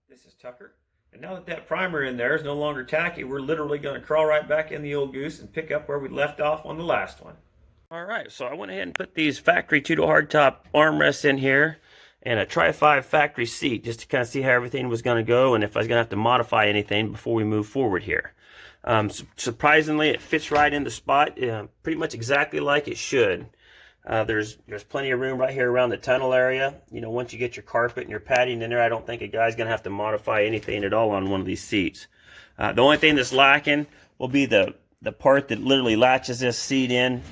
This is Tucker, and now that that primer in there is no longer tacky, we're literally going to crawl right back in the old goose and pick up where we left off on the last one. Alright, so I went ahead and put these factory 2-door hardtop armrests in here and a trifive factory seat just to kind of see how everything was going to go and if I was going to have to modify anything before we move forward here. Surprisingly, it fits right in the spot, pretty much exactly like it should. There's plenty of room right here around the tunnel area. You know, once you get your carpet and your padding in there, I don't think a guy's going to have to modify anything at all on one of these seats. The only thing that's lacking will be the part that literally latches this seat in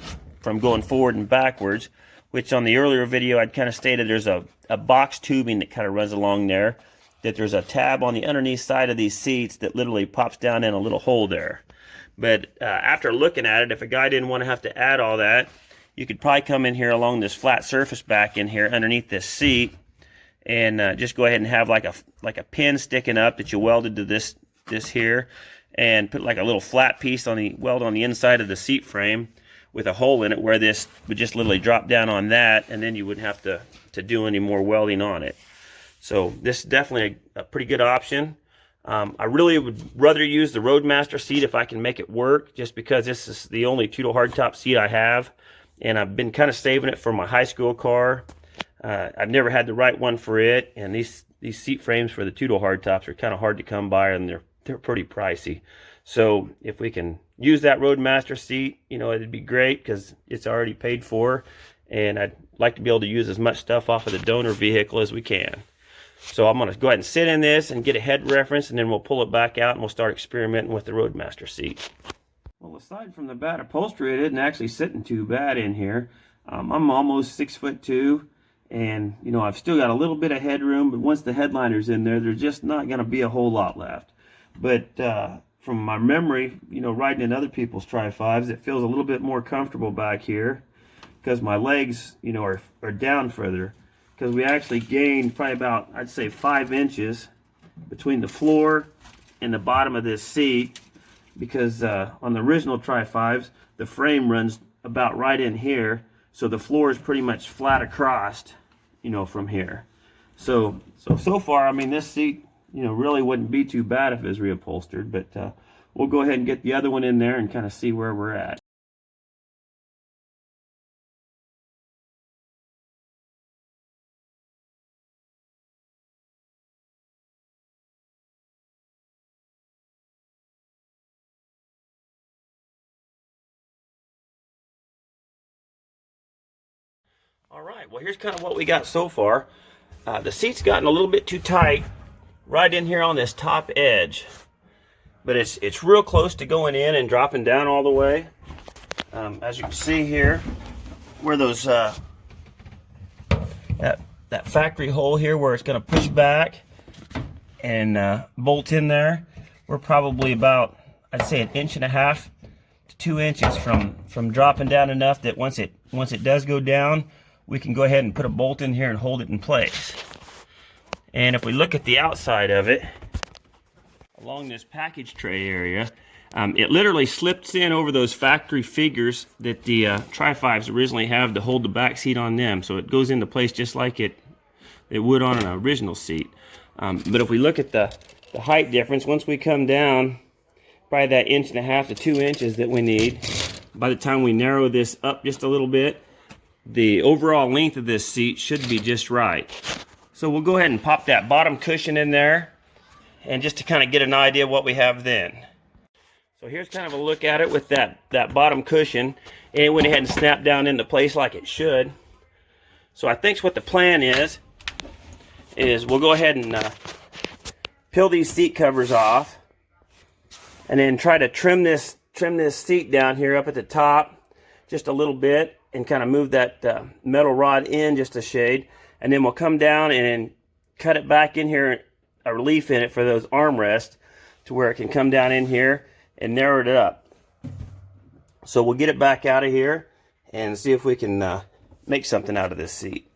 from going forward and backwards, which on the earlier video I'd kind of stated there's a box tubing that kind of runs along there, that there's a tab on the underneath side of these seats that literally pops down in a little hole there. But after looking at it, if a guy didn't want to have to add all that, you could probably come in here along this flat surface back in here underneath this seat and just go ahead and have like a pin sticking up that you welded to this here, and put like a little flat piece on the weld on the inside of the seat frame with a hole in it where this would just literally drop down on that, and then you wouldn't have to do any more welding on it. So this is definitely a pretty good option. I really would rather use the Roadmaster seat if I can make it work, just because this is the only 2-door hardtop seat I have. And I've been kind of saving it for my high school car. I've never had the right one for it, and these seat frames for the 2-door hardtops are kind of hard to come by, and they're pretty pricey. So if we can use that Roadmaster seat, you know, it'd be great because it's already paid for, and I'd like to be able to use as much stuff off of the donor vehicle as we can. So I'm going to go ahead and sit in this and get a head reference, and then we'll pull it back out and we'll start experimenting with the Roadmaster seat. Well, aside from the bad upholstery, it isn't actually sitting too bad in here. I'm almost 6'2", and you know, I've still got a little bit of headroom, but once the headliner's in there, there's just not going to be a whole lot left. But from my memory, you know, riding in other people's tri-fives, it feels a little bit more comfortable back here because my legs, you know, are down further, because we actually gained probably about, I'd say, 5 inches between the floor and the bottom of this seat. Because on the original tri-fives, the frame runs about right in here, so the floor is pretty much flat across, you know, from here. So far, I mean, this seat, you know, really wouldn't be too bad if it was reupholstered, but we'll go ahead and get the other one in there and kind of see where we're at. Alright, well, here's kind of what we got so far. The seat's gotten a little bit too tight right in here on this top edge, but it's real close to going in and dropping down all the way. As you can see here, where those that factory hole here where it's going to push back and bolt in there, we're probably about, I'd say, 1.5 to 2 inches from dropping down enough that once it does go down, we can go ahead and put a bolt in here and hold it in place. And if we look at the outside of it, along this package tray area, it literally slips in over those factory figures that the tri-fives originally have to hold the back seat on them. So it goes into place just like it would on an original seat. But if we look at the height difference, once we come down probably that 1.5 to 2 inches that we need, by the time we narrow this up just a little bit, the overall length of this seat should be just right. So we'll go ahead and pop that bottom cushion in there, and just to kind of get an idea of what we have then. So here's kind of a look at it with that bottom cushion, and it went ahead and snapped down into place like it should. So I think what the plan is we'll go ahead and peel these seat covers off, and then try to trim this seat down here up at the top just a little bit, and kind of move that metal rod in just a shade, and then we'll come down and cut it back in here, a relief in it for those armrests, to where it can come down in here and narrow it up. So we'll get it back out of here and see if we can make something out of this seat.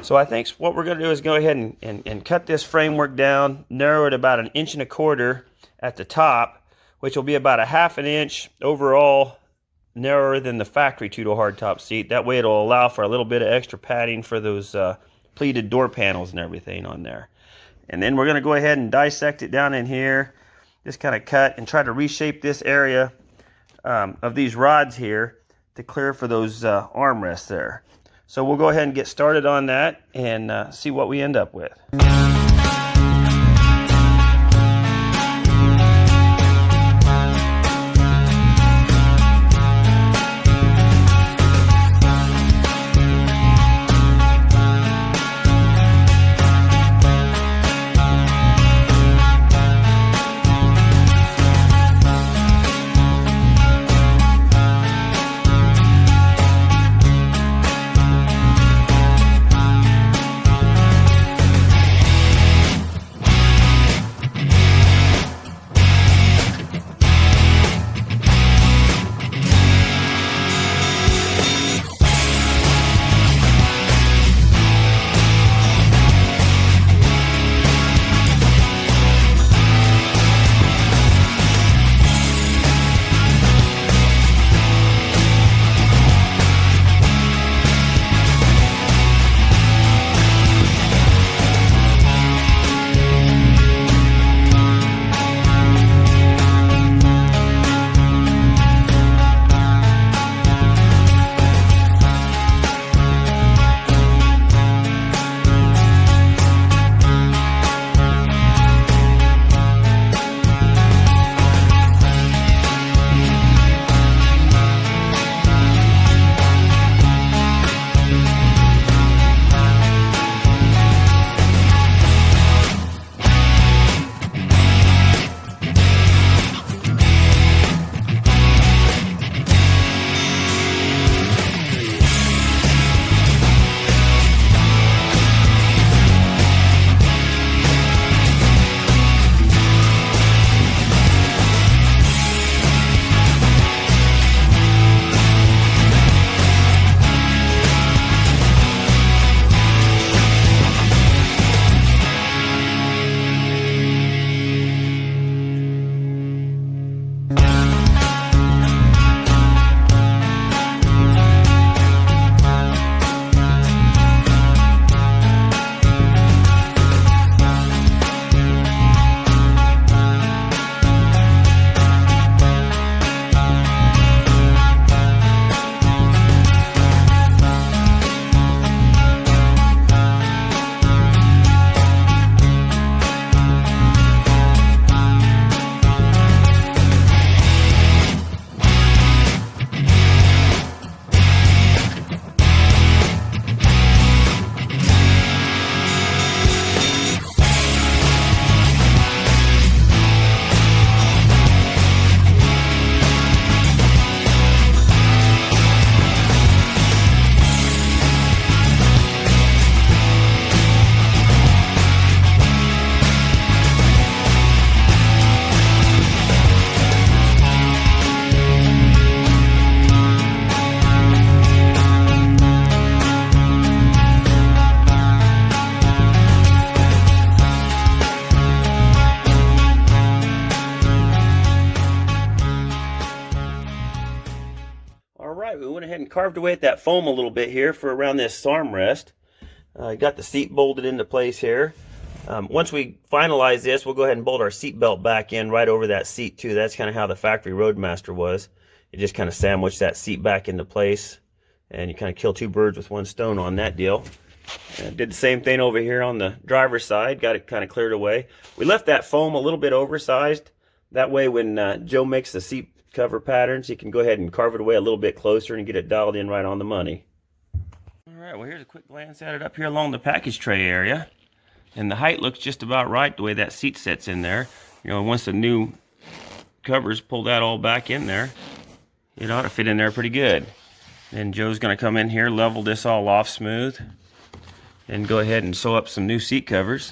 So I think what we're going to do is go ahead and cut this framework down, narrow it about 1.25 inches at the top, which will be about 1/2 inch overall narrower than the factory two-door hardtop seat. That way it'll allow for a little bit of extra padding for those pleated door panels and everything on there. And then we're going to go ahead and dissect it down in here, just kind of cut and try to reshape this area of these rods here to clear for those armrests there. So we'll go ahead and get started on that and see what we end up with. We went ahead and carved away at that foam a little bit here for around this armrest. Got the seat bolted into place here. Once we finalize this, we'll go ahead and bolt our seat belt back in right over that seat too. That's kind of how the factory Roadmaster was. You just kind of sandwich that seat back into place, and you kind of kill two birds with one stone on that deal. Did the same thing over here on the driver's side. Got it kind of cleared away. We left that foam a little bit oversized. That way when Joe makes the seat cover patterns, he can go ahead and carve it away a little bit closer and get it dialed in right on the money. Alright, well here's a quick glance at it up here along the package tray area. And the height looks just about right the way that seat sets in there. You know, once the new covers pull that all back in there, it ought to fit in there pretty good. And Joe's going to come in here, level this all off smooth, and go ahead and sew up some new seat covers.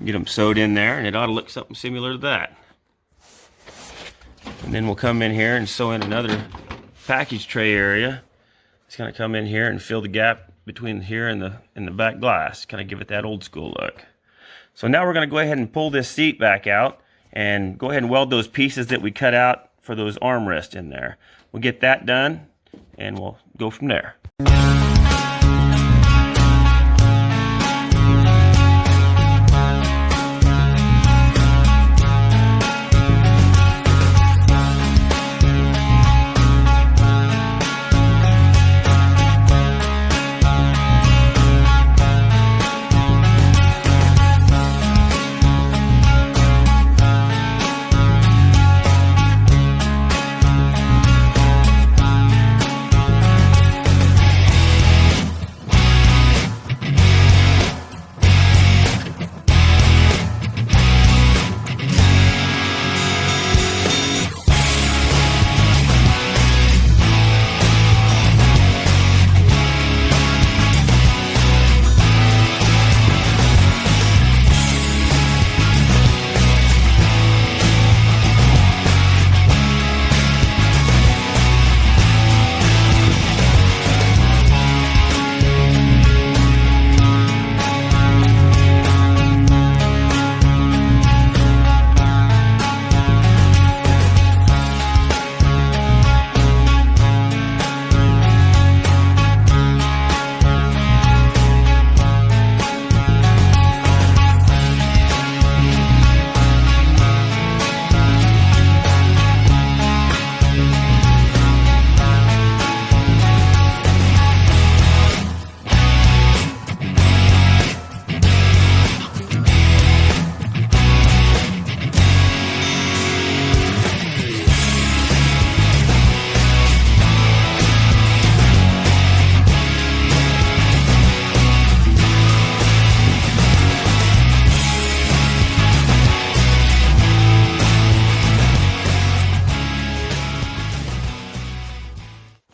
Get them sewed in there, and it ought to look something similar to that. And then we'll come in here and sew in another package tray area. It's going to come in here and fill the gap between here and the back glass, kind of give it that old school look. So now we're going to go ahead and pull this seat back out and go ahead and weld those pieces that we cut out for those armrests in there. We'll get that done and we'll go from there.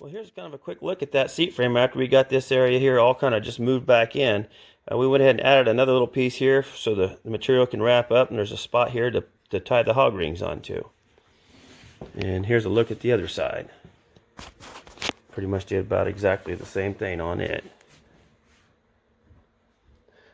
Here's kind of a quick look at that seat frame after we got this area here all kind of just moved back in. We went ahead and added another little piece here so the material can wrap up, and there's a spot here to tie the hog rings onto. And here's a look at the other side. Pretty much did about exactly the same thing on it.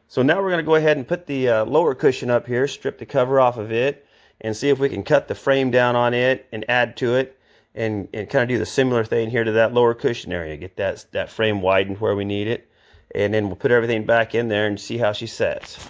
So now we're going to go ahead and put the lower cushion up here, strip the cover off of it, and see if we can cut the frame down on it and add to it. And kind of do the similar thing here to that lower cushion area. Get that frame widened where we need it. And then we'll put everything back in there and see how she sets.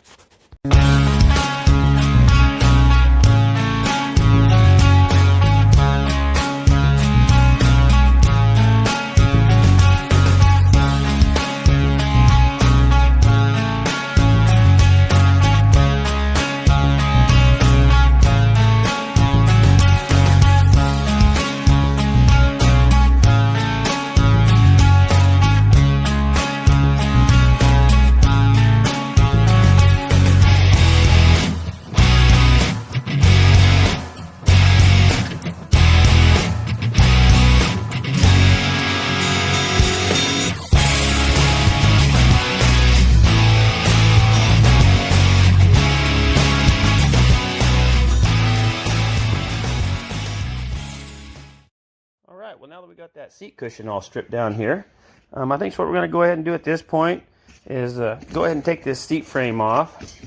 Well, now that we got that seat cushion all stripped down here, I think what we're going to go ahead and do at this point is go ahead and take this seat frame off.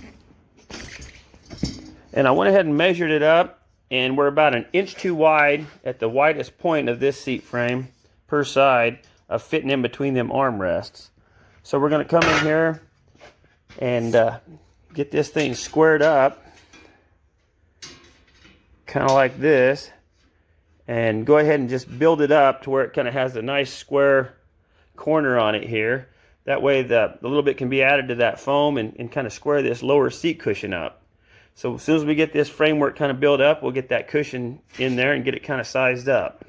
And I went ahead and measured it up, and we're about 1 inch too wide at the widest point of this seat frame per side of fitting in between them armrests. So we're going to come in here and get this thing squared up, kind of like this. And go ahead and just build it up to where it kind of has a nice square corner on it here. That way the little bit can be added to that foam and kind of square this lower seat cushion up. So as soon as we get this framework kind of built up, we'll get that cushion in there and get it kind of sized up.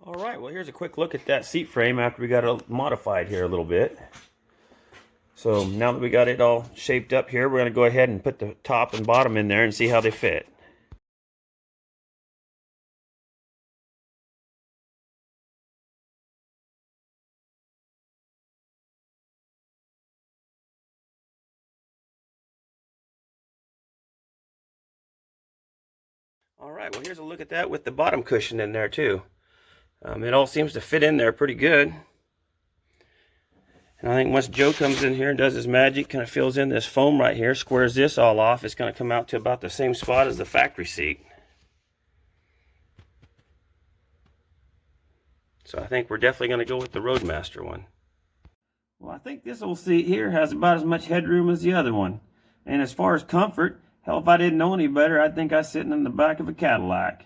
All right, well, here's a quick look at that seat frame after we got it modified here a little bit. So now that we got it all shaped up here, we're going to go ahead and put the top and bottom in there and see how they fit. All right, well, here's a look at that with the bottom cushion in there too. It all seems to fit in there pretty good. And I think once Joe comes in here and does his magic, kind of fills in this foam right here, squares this all off, it's going to come out to about the same spot as the factory seat. So I think we're definitely going to go with the Roadmaster one. Well, I think this old seat here has about as much headroom as the other one. And as far as comfort, hell, if I didn't know any better, I'd think I was sitting in the back of a Cadillac.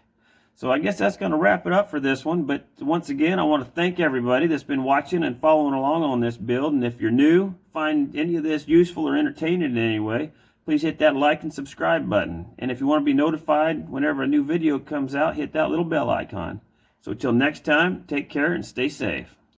So I guess that's going to wrap it up for this one. But once again, I want to thank everybody that's been watching and following along on this build. And if you're new, find any of this useful or entertaining in any way, please hit that like and subscribe button. And if you want to be notified whenever a new video comes out, hit that little bell icon. So until next time, take care and stay safe.